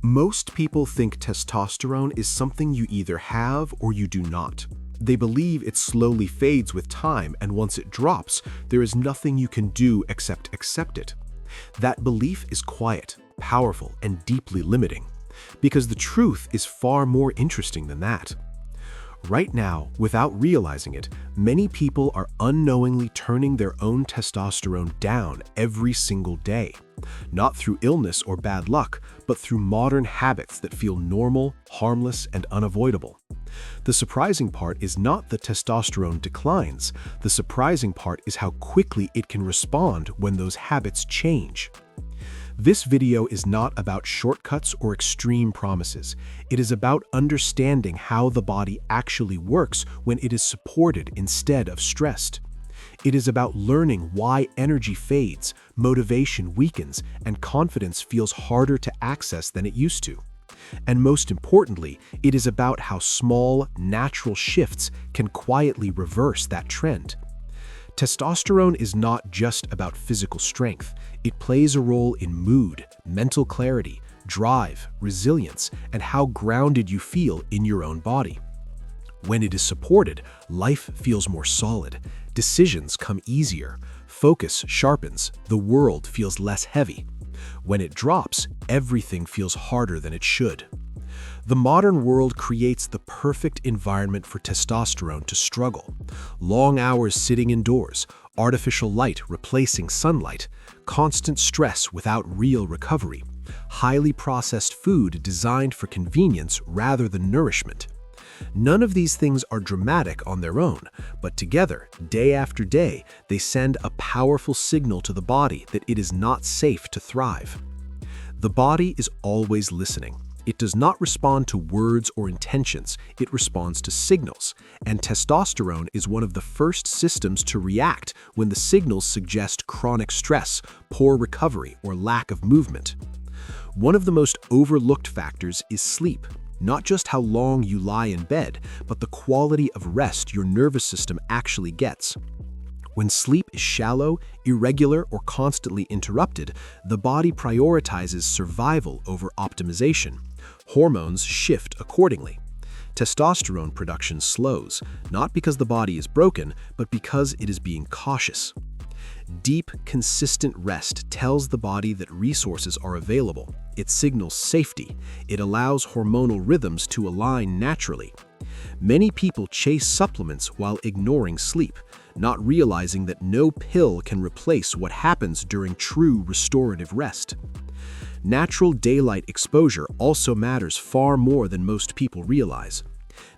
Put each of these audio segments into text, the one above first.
Most people think testosterone is something you either have or you do not. They believe it slowly fades with time, and once it drops, there is nothing you can do except accept it. That belief is quiet, powerful, and deeply limiting, because the truth is far more interesting than that. Right now, without realizing it, many people are unknowingly turning their own testosterone down every single day. Not through illness or bad luck, but through modern habits that feel normal, harmless, and unavoidable. The surprising part is not that testosterone declines. The surprising part is how quickly it can respond when those habits change. This video is not about shortcuts or extreme promises. It is about understanding how the body actually works when it is supported instead of stressed. It is about learning why energy fades, motivation weakens, and confidence feels harder to access than it used to. And most importantly, it is about how small, natural shifts can quietly reverse that trend. Testosterone is not just about physical strength. It plays a role in mood, mental clarity, drive, resilience, and how grounded you feel in your own body. When it is supported, life feels more solid, decisions come easier, focus sharpens, the world feels less heavy. When it drops, everything feels harder than it should. The modern world creates the perfect environment for testosterone to struggle. Long hours sitting indoors, artificial light replacing sunlight, constant stress without real recovery, highly processed food designed for convenience rather than nourishment. None of these things are dramatic on their own, but together, day after day, they send a powerful signal to the body that it is not safe to thrive. The body is always listening. It does not respond to words or intentions, it responds to signals, and testosterone is one of the first systems to react when the signals suggest chronic stress, poor recovery, or lack of movement. One of the most overlooked factors is sleep. Not just how long you lie in bed, but the quality of rest your nervous system actually gets. When sleep is shallow, irregular, or constantly interrupted, the body prioritizes survival over optimization. Hormones shift accordingly. Testosterone production slows, not because the body is broken, but because it is being cautious. Deep, consistent rest tells the body that resources are available. It signals safety. It allows hormonal rhythms to align naturally. Many people chase supplements while ignoring sleep, not realizing that no pill can replace what happens during true restorative rest. Natural daylight exposure also matters far more than most people realize.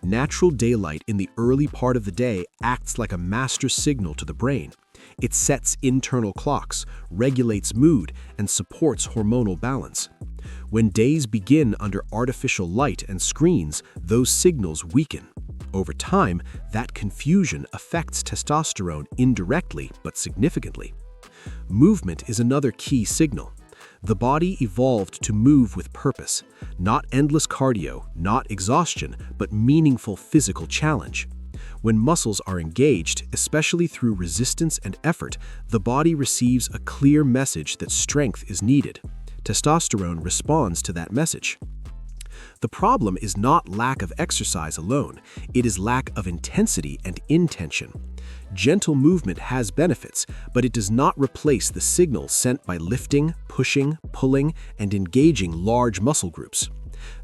Natural daylight in the early part of the day acts like a master signal to the brain. It sets internal clocks, regulates mood, and supports hormonal balance. When days begin under artificial light and screens, those signals weaken. Over time, that confusion affects testosterone indirectly but significantly. Movement is another key signal. The body evolved to move with purpose, not endless cardio, not exhaustion, but meaningful physical challenge. When muscles are engaged, especially through resistance and effort, the body receives a clear message that strength is needed. Testosterone responds to that message. The problem is not lack of exercise alone, it is lack of intensity and intention. Gentle movement has benefits, but it does not replace the signals sent by lifting, pushing, pulling, and engaging large muscle groups.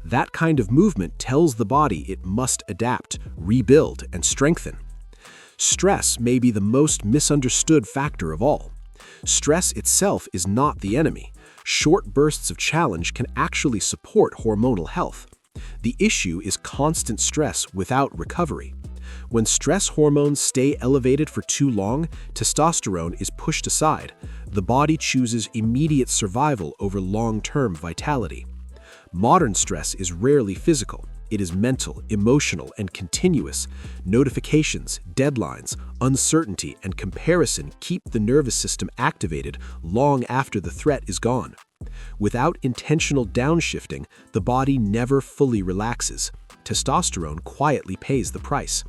That kind of movement tells the body it must adapt, rebuild, and strengthen. Stress may be the most misunderstood factor of all. Stress itself is not the enemy. Short bursts of challenge can actually support hormonal health. The issue is constant stress without recovery. When stress hormones stay elevated for too long, testosterone is pushed aside. The body chooses immediate survival over long-term vitality. Modern stress is rarely physical. It is mental, emotional, and continuous. Notifications, deadlines, uncertainty, and comparison keep the nervous system activated long after the threat is gone. Without intentional downshifting, the body never fully relaxes. Testosterone quietly pays the price.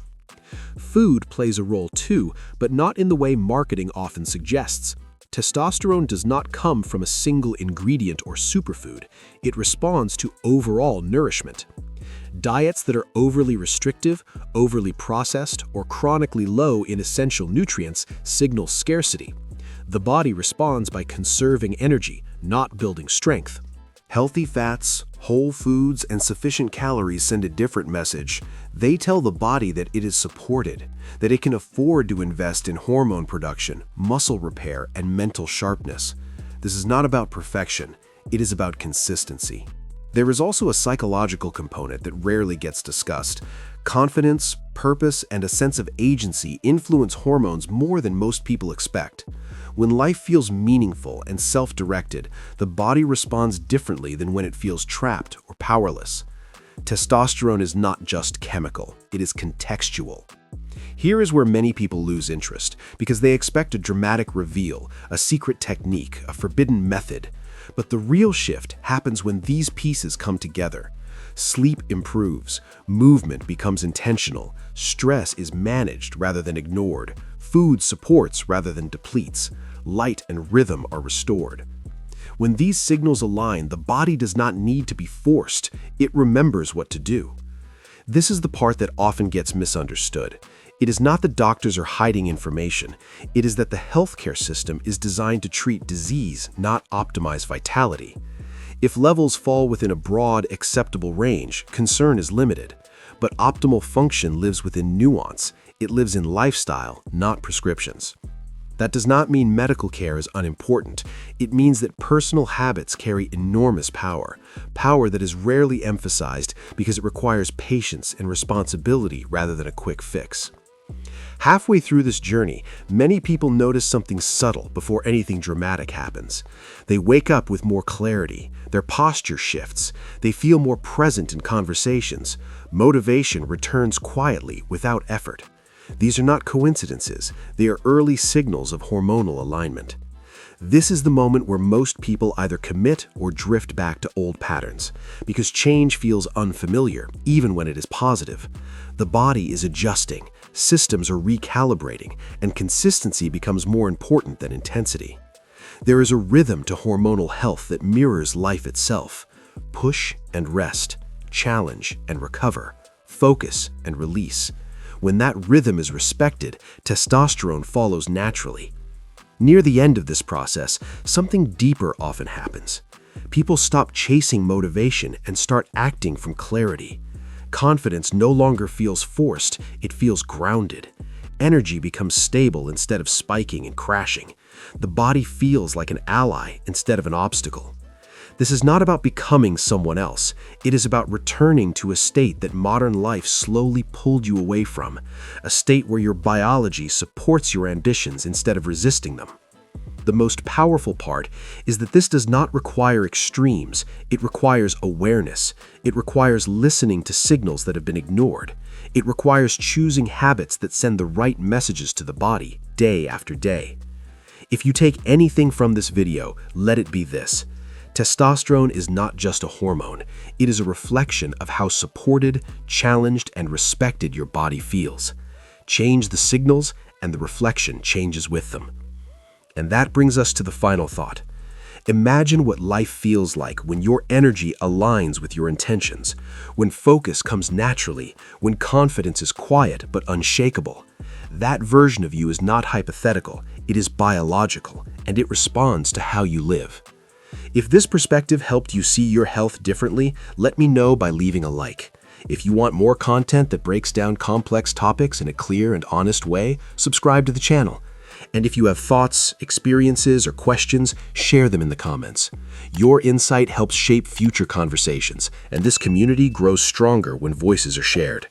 Food plays a role too, but not in the way marketing often suggests. Testosterone does not come from a single ingredient or superfood. It responds to overall nourishment. Diets that are overly restrictive, overly processed, or chronically low in essential nutrients signal scarcity. The body responds by conserving energy, not building strength. Healthy fats, whole foods, and sufficient calories send a different message. They tell the body that it is supported, that it can afford to invest in hormone production, muscle repair, and mental sharpness. This is not about perfection, it is about consistency. There is also a psychological component that rarely gets discussed. Confidence, purpose, and a sense of agency influence hormones more than most people expect. When life feels meaningful and self-directed, the body responds differently than when it feels trapped or powerless. Testosterone is not just chemical, it is contextual. Here is where many people lose interest, because they expect a dramatic reveal, a secret technique, a forbidden method. But the real shift happens when these pieces come together. Sleep improves, movement becomes intentional, stress is managed rather than ignored, food supports rather than depletes, light and rhythm are restored. When these signals align, the body does not need to be forced, it remembers what to do. This is the part that often gets misunderstood. It is not that doctors are hiding information, it is that the healthcare system is designed to treat disease, not optimize vitality. If levels fall within a broad, acceptable range, concern is limited. But optimal function lives within nuance. It lives in lifestyle, not prescriptions. That does not mean medical care is unimportant. It means that personal habits carry enormous power, power that is rarely emphasized because it requires patience and responsibility rather than a quick fix. Halfway through this journey, many people notice something subtle before anything dramatic happens. They wake up with more clarity, their posture shifts, they feel more present in conversations, motivation returns quietly without effort. These are not coincidences, they are early signals of hormonal alignment. This is the moment where most people either commit or drift back to old patterns, because change feels unfamiliar, even when it is positive. The body is adjusting, systems are recalibrating, and consistency becomes more important than intensity. There is a rhythm to hormonal health that mirrors life itself. Push and rest, challenge and recover, focus and release. When that rhythm is respected, testosterone follows naturally. Near the end of this process, something deeper often happens. People stop chasing motivation and start acting from clarity. Confidence no longer feels forced, it feels grounded. Energy becomes stable instead of spiking and crashing. The body feels like an ally instead of an obstacle. This is not about becoming someone else. It is about returning to a state that modern life slowly pulled you away from, a state where your biology supports your ambitions instead of resisting them. The most powerful part is that this does not require extremes. It requires awareness. It requires listening to signals that have been ignored. It requires choosing habits that send the right messages to the body, day after day. If you take anything from this video, let it be this. Testosterone is not just a hormone. It is a reflection of how supported, challenged, and respected your body feels. Change the signals, and the reflection changes with them. And that brings us to the final thought. Imagine what life feels like when your energy aligns with your intentions, when focus comes naturally, when confidence is quiet but unshakable. That version of you is not hypothetical, it is biological, and it responds to how you live. If this perspective helped you see your health differently, let me know by leaving a like. If you want more content that breaks down complex topics in a clear and honest way, subscribe to the channel. And if you have thoughts, experiences, or questions, share them in the comments. Your insight helps shape future conversations, and this community grows stronger when voices are shared.